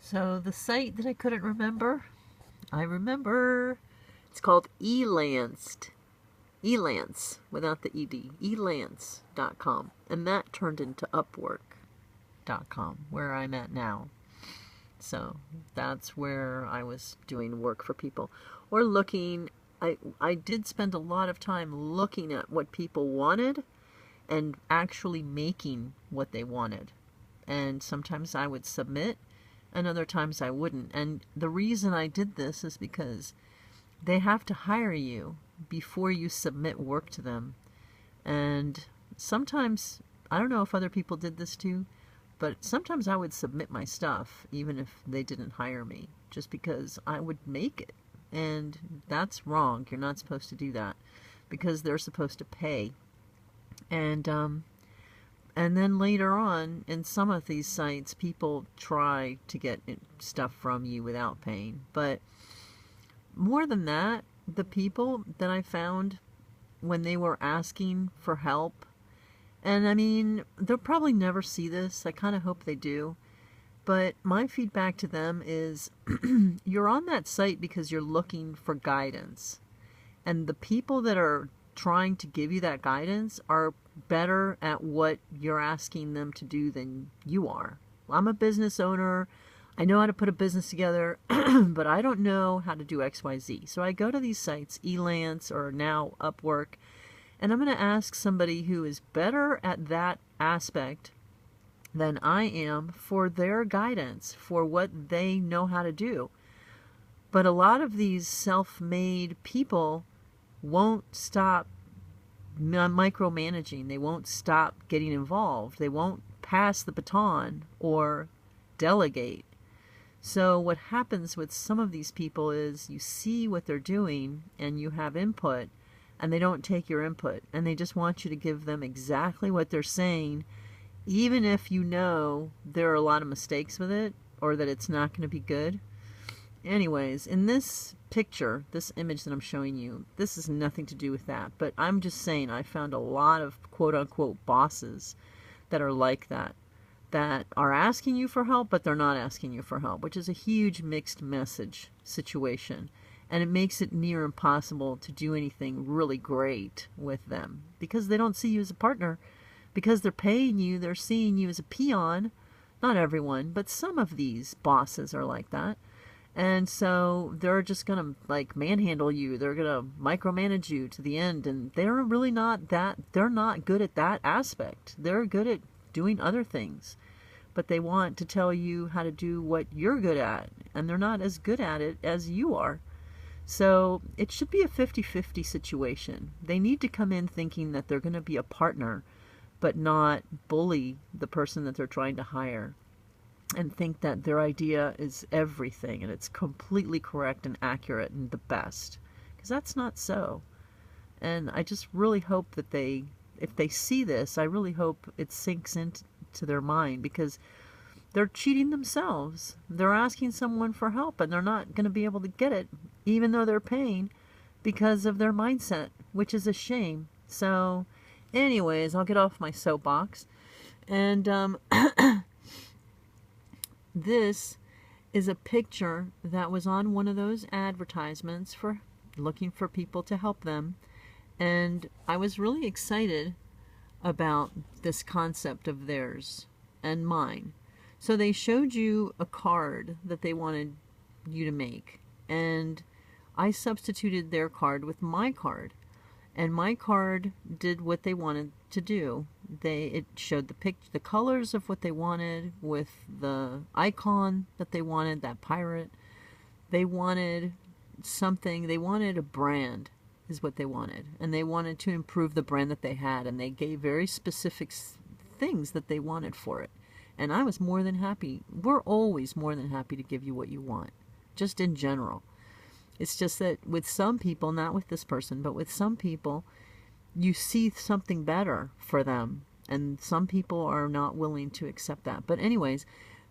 So the site that I couldn't remember, I remember. It's called Elanced. Elance, without the ed. Elance.com. And that turned into Upwork.com, where I'm at now. So that's where I was doing work for people. Or looking, I did spend a lot of time looking at what people wanted and actually making what they wanted. And sometimes I would submit, and other times I wouldn't. And the reason I did this is because they have to hire you before you submit work to them. And sometimes, I don't know if other people did this too, but sometimes I would submit my stuff even if they didn't hire me, just because I would make it. And that's wrong. You're not supposed to do that, because they're supposed to pay. And then later on, in some of these sites, people try to get stuff from you without paying. But more than that, the people that I found when they were asking for help, and I mean, they'll probably never see this. I kind of hope they do. But my feedback to them is, you're on that site because you're looking for guidance. And the people that are trying to give you that guidance are better at what you're asking them to do than you are. I'm a business owner. I know how to put a business together, but I don't know how to do XYZ. So I go to these sites, Elance or now Upwork, and I'm going to ask somebody who is better at that aspect than I am for their guidance, for what they know how to do. But a lot of these self-made people won't stop micromanaging. They won't stop getting involved. They won't pass the baton or delegate. So what happens with some of these people is you see what they're doing and you have input, and they don't take your input, and they just want you to give them exactly what they're saying, even if you know there are a lot of mistakes with it or that it's not going to be good. Anyways, in this picture, this image that I'm showing you, this has nothing to do with that, but I'm just saying I found a lot of quote-unquote bosses that are like that are asking you for help, but they're not asking you for help, which is a huge mixed message situation. And it makes it near impossible to do anything really great with them, because they don't see you as a partner. Because they're paying you, they're seeing you as a peon. Not everyone, but some of these bosses are like that. And so they're just going to like manhandle you. They're going to micromanage you to the end. And they're really not that, they're not good at that aspect. They're good at doing other things. But they want to tell you how to do what you're good at. And they're not as good at it as you are. So it should be a 50-50 situation. They need to come in thinking that they're going to be a partner, but not bully the person that they're trying to hire, and think that their idea is everything and it's completely correct and accurate and the best, because that's not so. And I just really hope that if they see this, I really hope it sinks into their mind, because they're cheating themselves. They're asking someone for help and they're not going to be able to get it, even though they're paying, because of their mindset, which is a shame. So anyways, I'll get off my soapbox. And this is a picture that was on one of those advertisements for looking for people to help them. And I was really excited about this concept of theirs and mine. So they showed you a card that they wanted you to make. And I substituted their card with my card. And my card did what they wanted to do. It showed the colors of what they wanted with the icon that they wanted, that pirate. They wanted something, they wanted a brand is what they wanted. And they wanted to improve the brand that they had. And they gave very specific things that they wanted for it. And I was more than happy. We're always more than happy to give you what you want, just in general. It's just that with some people, not with this person, but with some people, you see something better for them. And some people are not willing to accept that. But anyways,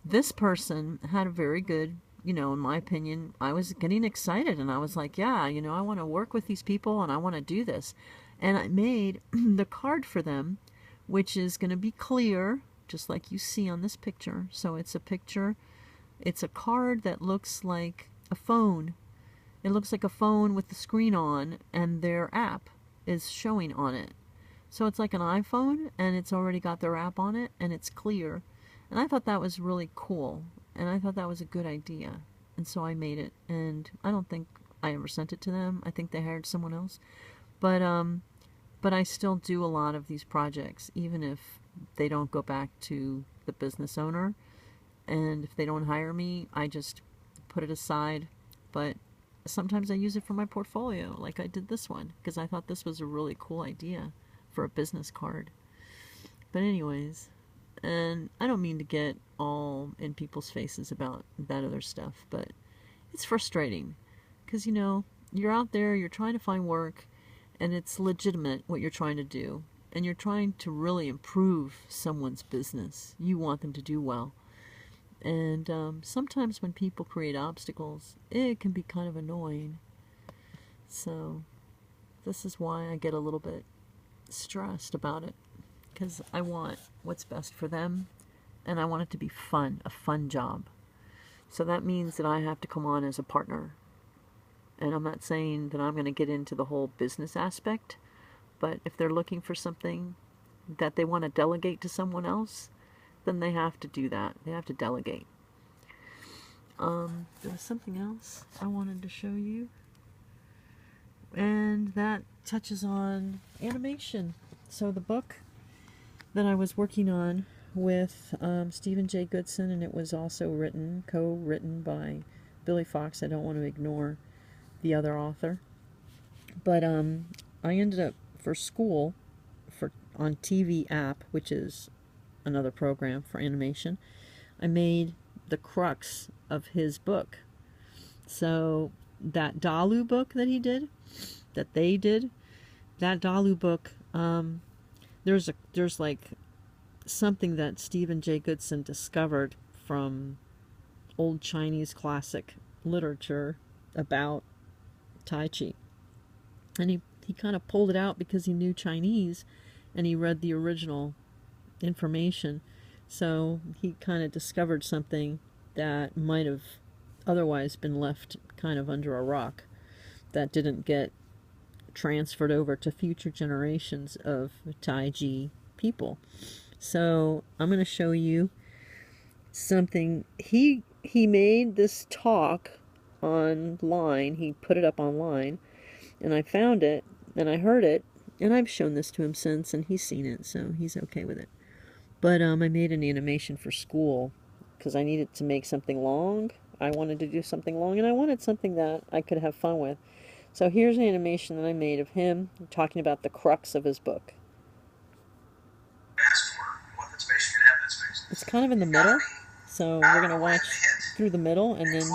this person had a very good, in my opinion, I was getting excited. And I was like, yeah, I want to work with these people and I want to do this. And I made the card for them, which is going to be clear, just like you see on this picture. So it's a picture It's a card that looks like a phone. It looks like a phone with the screen on, and their app is showing on it. So it's like an iPhone, and it's already got their app on it, and it's clear. And I thought that was really cool, and I thought that was a good idea. And so I made it, and I don't think I ever sent it to them. I think they hired someone else. But I still do a lot of these projects, even if they don't go back to the business owner. And if they don't hire me, I just put it aside. But sometimes I use it for my portfolio, like I did this one, because I thought this was a really cool idea for a business card. But anyways, and I don't mean to get all in people's faces about that other stuff, but it's frustrating because, you know, you're out there, you're trying to find work, and it's legitimate what you're trying to do, and you're trying to really improve someone's business. You want them to do well. And sometimes when people create obstacles, it can be kind of annoying. So this is why I get a little bit stressed about it, because I want what's best for them, and I want it to be fun, a fun job. So that means that I have to come on as a partner. And I'm not saying that I'm going to get into the whole business aspect, but if they're looking for something that they want to delegate to someone else, then they have to do that. They have to delegate. There was something else I wanted to show you, and that touches on animation. So the book that I was working on with Stephen J. Goodson, and it was also co-written by Billy Fox. I don't want to ignore the other author. But I ended up, for school, on TV app, which is another program for animation, I made the crux of his book. So that Dalu book that they did, that Dalu book, there's like something that Stephen J. Goodson discovered from old Chinese classic literature about Tai Chi. And he kind of pulled it out because he knew Chinese, and he read the original information. So he kind of discovered something that might have otherwise been left kind of under a rock, that didn't get transferred over to future generations of Tai Chi people. So I'm going to show you something. He made this talk online. He put it up online, and I found it, and I heard it, and I've shown this to him since, and he's seen it, so he's okay with it. But I made an animation for school because I needed to make something long. I wanted to do something long, and I wanted something that I could have fun with. So here's an animation that I made of him talking about the crux of his book. It's kind of in the middle, so we're going to watch through the middle and then